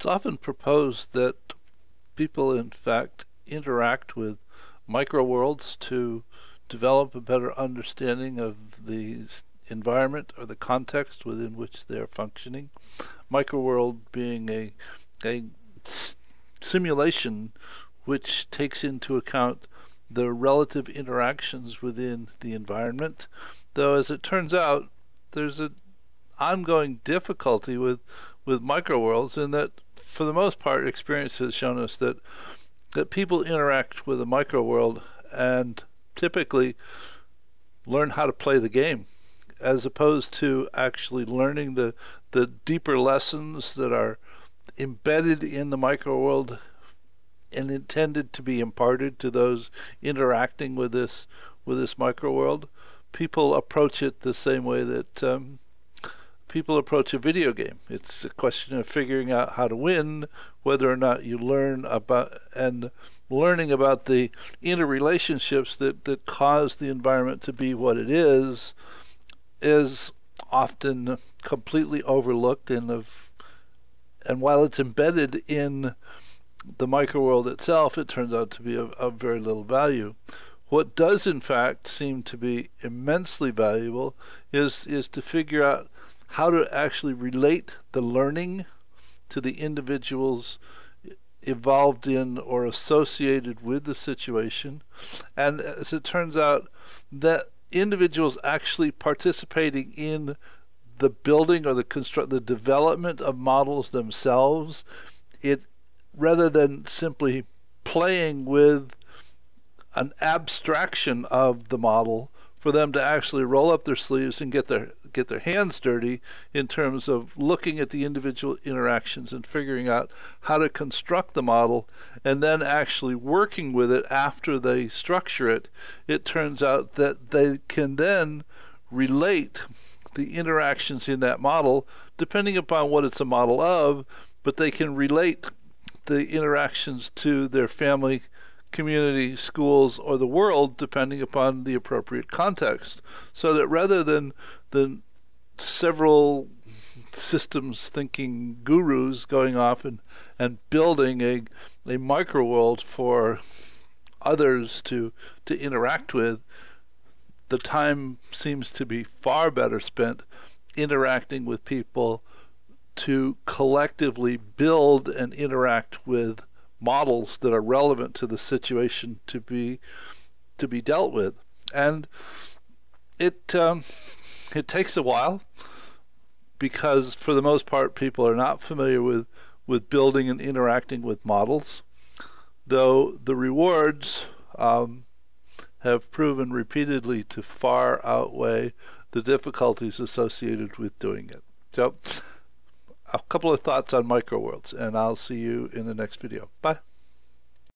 It's often proposed that people, in fact, interact with microworlds to develop a better understanding of the environment or the context within which they're functioning. Microworld being a simulation which takes into account the relative interactions within the environment, though as it turns out, there's an ongoing difficulty with microworlds in that for the most part experience has shown us that people interact with a microworld and typically learn how to play the game as opposed to actually learning the deeper lessons that are embedded in the microworld and intended to be imparted to those interacting with this microworld. People approach it the same way that people approach a video game. It's a question of figuring out how to win, whether or not you learn about and learning about the interrelationships that cause the environment to be what it is often completely overlooked and while it's embedded in the microworld itself, it turns out to be of very little value. What does in fact seem to be immensely valuable is to figure out how to actually relate the learning to the individuals involved in or associated with the situation. And as it turns out, that individuals actually participating in the building or the development of models themselves, it rather than simply playing with an abstraction of the model, for them to actually roll up their sleeves and get their hands dirty in terms of looking at the individual interactions and figuring out how to construct the model and then actually working with it after they structure it, it turns out that they can then relate the interactions in that model depending upon what it's a model of, but they can relate the interactions to their family, community, schools, or the world, depending upon the appropriate context. So that rather than several systems thinking gurus going off and building a microworld for others to interact with, the time seems to be far better spent interacting with people to collectively build and interact with models that are relevant to the situation to be dealt with. And it takes a while because for the most part people are not familiar with building and interacting with models, though the rewards have proven repeatedly to far outweigh the difficulties associated with doing it. So a couple of thoughts on microworlds, and I'll see you in the next video. Bye.